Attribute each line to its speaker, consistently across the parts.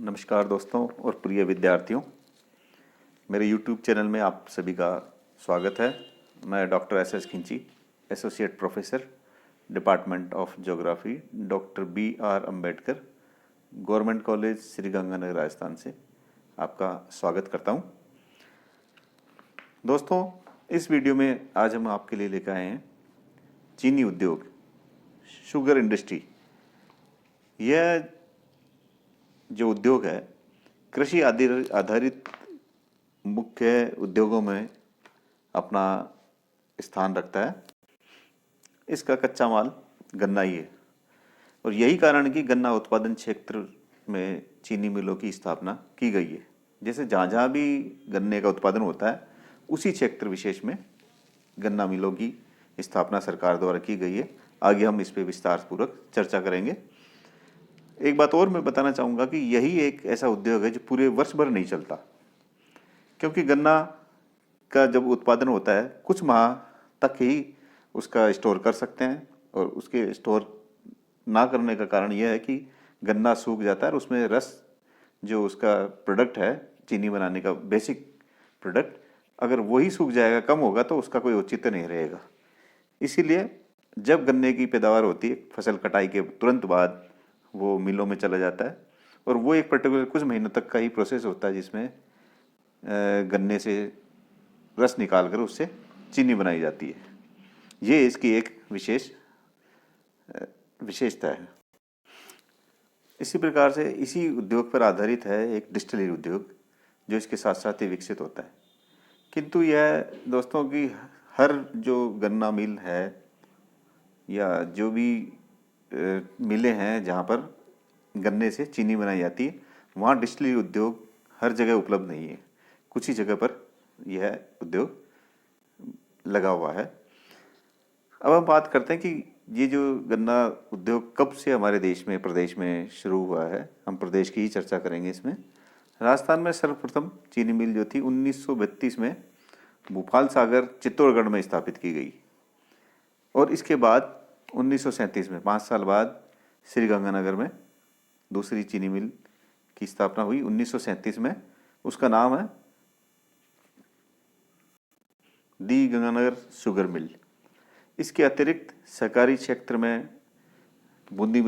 Speaker 1: नमस्कार दोस्तों और प्रिय विद्यार्थियों, मेरे YouTube चैनल में आप सभी का स्वागत है। मैं डॉक्टर एस खिंची, associate professor, department of geography, doctor BR Ambedkar, government college Shri Ganganagar, Rajasthan से आपका स्वागत करता हूं। दोस्तों, इस वीडियो में आज हम आपके लिए लेकर आए हैं चीनी उद्योग, शुगर इंडस्ट्री। यह जो उद्योग है कृषि आधारित मुख्य उद्योगों में अपना स्थान रखता है। इसका कच्चा माल गन्ना ही है और यही कारण है कि गन्ना उत्पादन क्षेत्र में चीनी मिलों की स्थापना की गई है। जैसे जहाँ जहाँ भी गन्ने का उत्पादन होता है उसी क्षेत्र विशेष में गन्ना मिलों की स्थापना सरकार द्वारा की गई है। आगे हम इस पर विस्तारपूर्वक चर्चा करेंगे। एक बात और मैं बताना चाहूँगा कि यही एक ऐसा उद्योग है जो पूरे वर्ष भर नहीं चलता, क्योंकि गन्ना का जब उत्पादन होता है कुछ माह तक ही उसका स्टोर कर सकते हैं, और उसके स्टोर ना करने का कारण यह है कि गन्ना सूख जाता है और उसमें रस, जो उसका प्रोडक्ट है चीनी बनाने का बेसिक प्रोडक्ट, अगर वही सूख जाएगा, कम होगा, तो उसका कोई औचित्य नहीं रहेगा। इसीलिए जब गन्ने की पैदावार होती है, फसल कटाई के तुरंत बाद वो मिलों में चला जाता है, और वो एक पर्टिकुलर कुछ महीनों तक का ही प्रोसेस होता है जिसमें गन्ने से रस निकालकर उससे चीनी बनाई जाती है। ये इसकी एक विशेषता है। इसी प्रकार से इसी उद्योग पर आधारित है एक डिस्टिलरी उद्योग, जो इसके साथ साथ ही विकसित होता है। किंतु यह दोस्तों की हर जो गन्ना मिल है या जो भी मिलें हैं जहाँ पर गन्ने से चीनी बनाई जाती है, वहाँ डिस्टिलरी उद्योग हर जगह उपलब्ध नहीं है। कुछ ही जगह पर यह उद्योग लगा हुआ है। अब हम बात करते हैं कि ये जो गन्ना उद्योग कब से हमारे देश में, प्रदेश में शुरू हुआ है। हम प्रदेश की ही चर्चा करेंगे इसमें। राजस्थान में सर्वप्रथम चीनी मिल जो थी 1932 में भूपाल सागर, चित्तौड़गढ़ में स्थापित की गई, और इसके बाद 1937 में 5 साल बाद श्री गंगानगर में दूसरी चीनी मिल की स्थापना हुई 1937 में। उसका नाम है दी गंगानगर शुगर मिल। इसके अतिरिक्त सहकारी क्षेत्र में बूंदी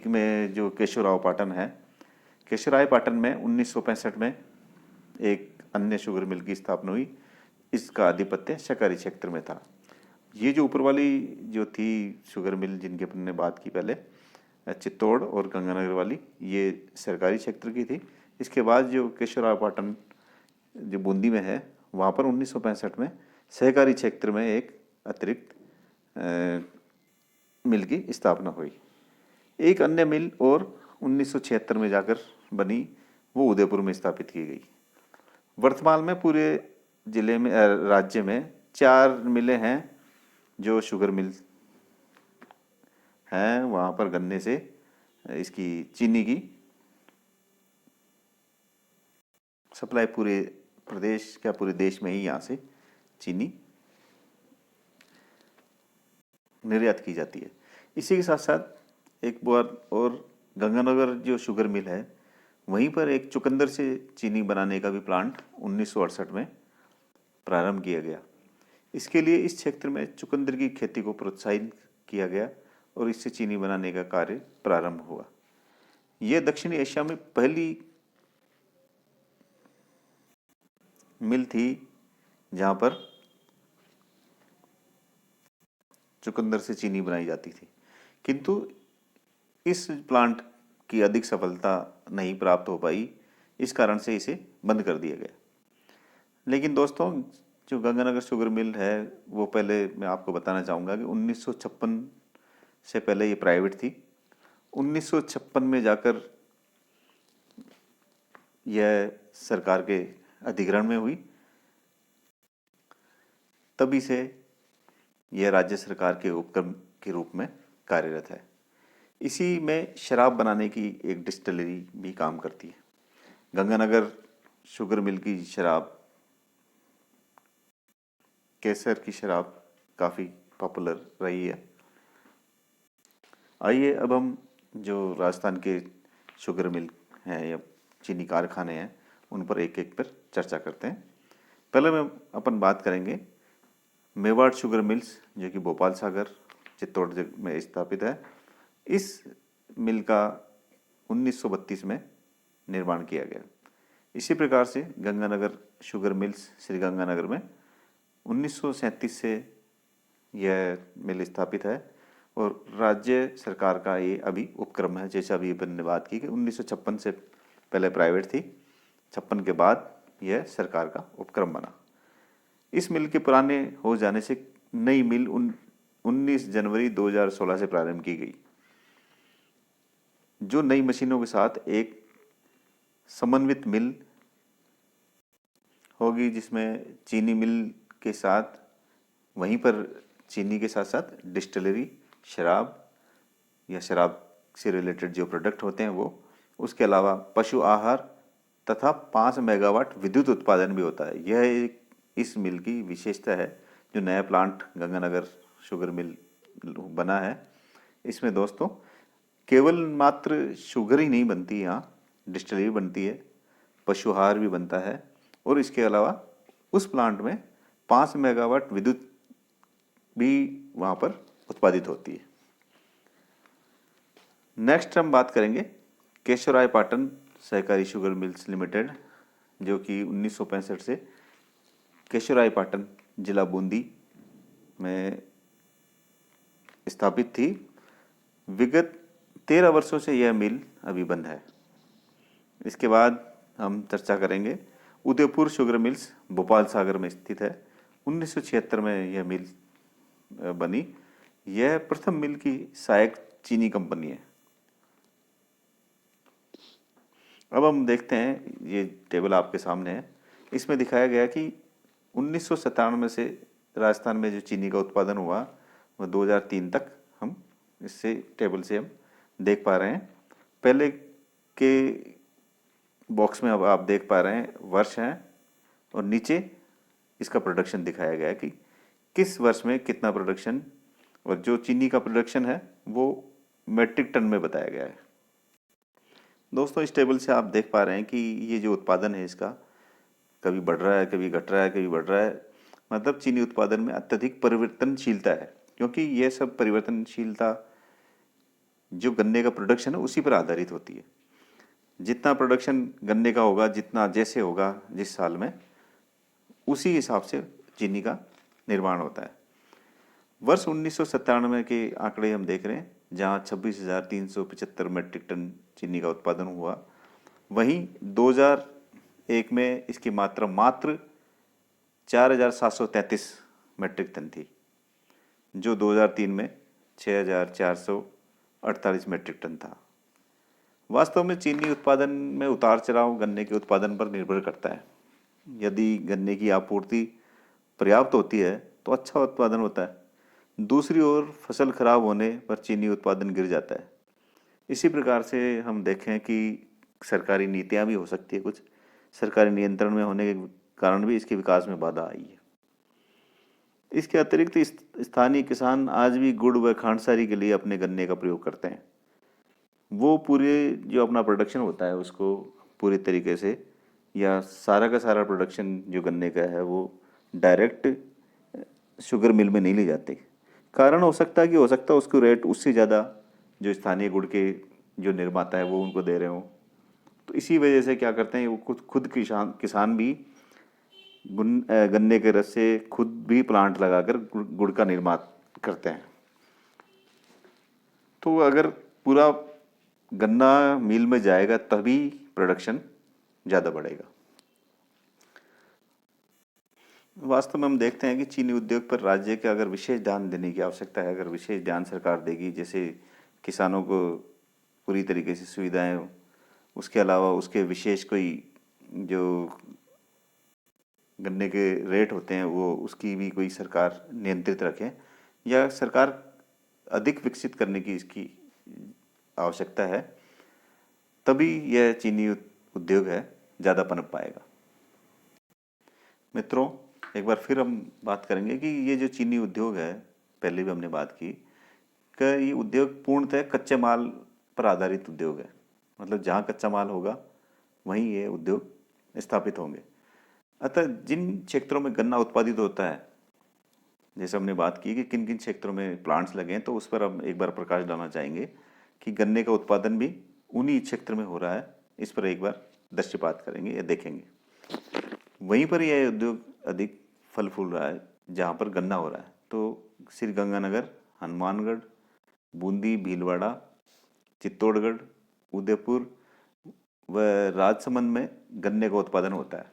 Speaker 1: में जो केशवराव पाटन है, केशवराय पाटन में 1965 में एक अन्य शुगर मिल की स्थापना हुई। इसका आधिपत्य सहकारी क्षेत्र में था। ये जो ऊपर वाली जो थी शुगर मिल जिनकी अपन ने बात की पहले, चित्तौड़ और गंगानगर वाली, ये सरकारी क्षेत्र की थी। इसके बाद जो केशवराव पाटन जो बूंदी में है, वहाँ पर 1965 में सहकारी क्षेत्र में एक अतिरिक्त मिल की स्थापना हुई। एक अन्य मिल और 1976 में जाकर बनी, वो उदयपुर में स्थापित की गई। वर्तमान में पूरे जिले में, राज्य में 4 मिलें हैं जो शुगर मिल हैं। वहाँ पर गन्ने से इसकी चीनी की सप्लाई पूरे प्रदेश क्या पूरे देश में ही यहाँ से चीनी निर्यात की जाती है। इसी के साथ साथ एक बार और गंगानगर जो शुगर मिल है, वहीं पर एक चुकंदर से चीनी बनाने का भी प्लांट 1968 में प्रारंभ किया गया। इसके लिए इस क्षेत्र में चुकंदर की खेती को प्रोत्साहित किया गया और इससे चीनी बनाने का कार्य प्रारंभ हुआ। यह दक्षिणी एशिया में पहली मिल थी जहाँ पर चुकंदर से चीनी बनाई जाती थी, किंतु इस प्लांट की अधिक सफलता नहीं प्राप्त हो पाई। इस कारण से इसे बंद कर दिया गया। लेकिन दोस्तों, जो गंगानगर शुगर मिल है, वो पहले मैं आपको बताना चाहूँगा कि 1956 से पहले ये प्राइवेट थी। 1956 में जाकर यह सरकार के अधिग्रहण में हुई, तभी से यह राज्य सरकार के उपक्रम के रूप में कार्यरत है। इसी में शराब बनाने की एक डिस्टिलरी भी काम करती है। गंगानगर शुगर मिल की शराब, केसर की शराब, काफ़ी पॉपुलर रही है। आइए अब हम जो राजस्थान के शुगर मिल हैं या चीनी कारखाने हैं, उन पर एक एक पर चर्चा करते हैं। पहले में अपन बात करेंगे मेवाड़ शुगर मिल्स, जो कि भोपाल सागर चित्तौड़ में स्थापित है। इस मिल का 1932 में निर्माण किया गया। इसी प्रकार से गंगानगर शुगर मिल्स श्रीगंगानगर में 1937 से यह मिल स्थापित है और राज्य सरकार का ये अभी उपक्रम है। जैसे अभी अपन ने बात की कि 1956 से पहले प्राइवेट थी, 56 के बाद यह सरकार का उपक्रम बना। इस मिल के पुराने हो जाने से नई मिल 19 जनवरी 2016 से प्रारंभ की गई, जो नई मशीनों के साथ एक समन्वित मिल होगी, जिसमें चीनी मिल के साथ वहीं पर चीनी के साथ साथ डिस्टिलरी, शराब या शराब से रिलेटेड जो प्रोडक्ट होते हैं वो, उसके अलावा पशु आहार तथा 5 मेगावाट विद्युत उत्पादन भी होता है। यह एक इस मिल की विशेषता है। जो नया प्लांट गंगानगर शुगर मिल बना है, इसमें दोस्तों केवल मात्र शुगर ही नहीं बनती, यहाँ डिस्टिलरी बनती है, पशु आहार भी बनता है और इसके अलावा उस प्लांट में 5 मेगावाट विद्युत भी वहाँ पर उत्पादित होती है। नेक्स्ट हम बात करेंगे केशवराय पाटन सहकारी शुगर मिल्स लिमिटेड, जो कि 1965 से केशवराय पाटन जिला बूंदी में स्थापित थी। विगत 13 वर्षों से यह मिल अभी बंद है। इसके बाद हम चर्चा करेंगे उदयपुर शुगर मिल्स भोपाल सागर में स्थित है। 1976 में यह मिल बनी। यह प्रथम मिल की सहायक चीनी कंपनी है। अब हम देखते हैं, ये टेबल आपके सामने है, इसमें दिखाया गया कि 1997 से राजस्थान में जो चीनी का उत्पादन हुआ वह 2003 तक हम इससे टेबल से हम देख पा रहे हैं। पहले के बॉक्स में अब आप देख पा रहे हैं वर्ष हैं और नीचे इसका प्रोडक्शन दिखाया गया है कि किस वर्ष में कितना प्रोडक्शन, और जो चीनी का प्रोडक्शन है वो मेट्रिक टन में बताया गया है। दोस्तों इस टेबल से आप देख पा रहे हैं कि ये जो उत्पादन है इसका कभी बढ़ रहा है, कभी घट रहा है, कभी बढ़ रहा है। मतलब चीनी उत्पादन में अत्यधिक परिवर्तनशीलता है, क्योंकि यह सब परिवर्तनशीलता जो गन्ने का प्रोडक्शन है उसी पर आधारित होती है। जितना प्रोडक्शन गन्ने का होगा, जितना जैसे होगा जिस साल में, उसी हिसाब से चीनी का निर्माण होता है। वर्ष 1997 के आंकड़े हम देख रहे हैं, जहां 26,375 मेट्रिक टन चीनी का उत्पादन हुआ। वहीं 2001 में इसकी मात्रा मात्र 4,733 मेट्रिक टन थी, जो 2003 में 6,448 मेट्रिक टन था। वास्तव में चीनी उत्पादन में उतार चढ़ाव गन्ने के उत्पादन पर निर्भर करता है। यदि गन्ने की आपूर्ति पर्याप्त होती है तो अच्छा उत्पादन होता है। दूसरी ओर फसल खराब होने पर चीनी उत्पादन गिर जाता है। इसी प्रकार से हम देखें कि सरकारी नीतियां भी हो सकती है, कुछ सरकारी नियंत्रण में होने के कारण भी इसके विकास में बाधा आई है। इसके अतिरिक्त स्थानीय किसान आज भी गुड़ व खांडसारी के लिए अपने गन्ने का प्रयोग करते हैं। वो पूरे जो अपना प्रोडक्शन होता है उसको पूरे तरीके से, या सारा का सारा प्रोडक्शन जो गन्ने का है वो डायरेक्ट शुगर मिल में नहीं ले जाते। कारण हो सकता है उसको रेट उससे ज़्यादा जो स्थानीय गुड़ के जो निर्माता है वो उनको दे रहे हो। तो इसी वजह से क्या करते हैं, वो खुद किसान भी गन्ने के रस से खुद भी प्लांट लगाकर गुड़ का निर्माण करते हैं। तो अगर पूरा गन्ना मिल में जाएगा तभी प्रोडक्शन ज़्यादा बढ़ेगा। वास्तव में हम देखते हैं कि चीनी उद्योग पर राज्य के अगर विशेष ध्यान देने की आवश्यकता है, अगर विशेष ध्यान सरकार देगी, जैसे किसानों को पूरी तरीके से सुविधाएं, उसके अलावा उसके विशेष कोई जो गन्ने के रेट होते हैं वो उसकी भी कोई सरकार नियंत्रित रखे, या सरकार अधिक विकसित करने की इसकी आवश्यकता है, तभी यह चीनी उद्योग है ज़्यादा पनप पाएगा। मित्रों एक बार फिर हम बात करेंगे कि ये जो चीनी उद्योग है, पहले भी हमने बात की कि ये उद्योग पूर्णतः कच्चे माल पर आधारित उद्योग है। मतलब जहाँ कच्चा माल होगा वहीं ये उद्योग स्थापित होंगे। अतः जिन क्षेत्रों में गन्ना उत्पादित होता है, जैसे हमने बात की कि किन किन क्षेत्रों में प्लांट्स लगे हैं, तो उस पर हम एक बार प्रकाश डालना चाहेंगे कि गन्ने का उत्पादन भी उन्हीं क्षेत्र में हो रहा है। इस पर एक बार दृष्टिपात करेंगे या देखेंगे। वहीं पर यह उद्योग अधिक फल फूल रहा है जहाँ पर गन्ना हो रहा है। तो श्री गंगानगर, हनुमानगढ़, बूंदी, भीलवाड़ा, चित्तौड़गढ़, उदयपुर व राजसमंद में गन्ने का उत्पादन होता है।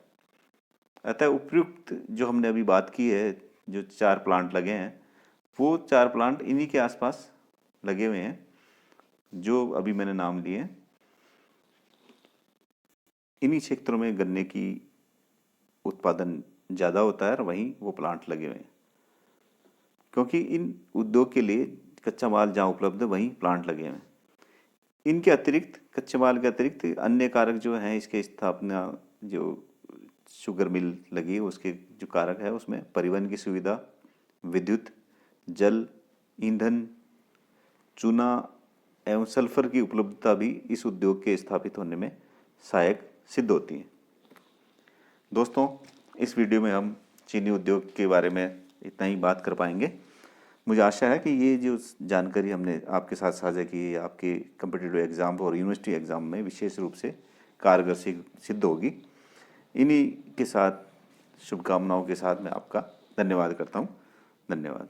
Speaker 1: अतः उपयुक्त जो हमने अभी बात की है, जो 4 प्लांट लगे हैं, वो 4 प्लांट इन्हीं के आसपास लगे हुए हैं जो अभी मैंने नाम लिए। इन्हीं क्षेत्रों में गन्ने की उत्पादन ज़्यादा होता है और वहीं वो प्लांट लगे हुए हैं, क्योंकि इन उद्योग के लिए कच्चा माल जहाँ उपलब्ध है वहीं प्लांट लगे हुए हैं। इनके अतिरिक्त, कच्चे माल के अतिरिक्त अन्य कारक जो हैं इसके स्थापना, जो शुगर मिल लगी है उसके जो कारक है उसमें परिवहन की सुविधा, विद्युत, जल, ईंधन, चूना एवं सल्फर की उपलब्धता भी इस उद्योग के स्थापित होने में सहायक सिद्ध होती है। दोस्तों, इस वीडियो में हम चीनी उद्योग के बारे में इतना ही बात कर पाएंगे। मुझे आशा है कि ये जो जानकारी हमने आपके साथ साझा की है आपके कम्पिटिटिव एग्ज़ाम और यूनिवर्सिटी एग्ज़ाम में विशेष रूप से कारगर सिद्ध होगी। इन्हीं के साथ शुभकामनाओं के साथ मैं आपका धन्यवाद करता हूँ। धन्यवाद।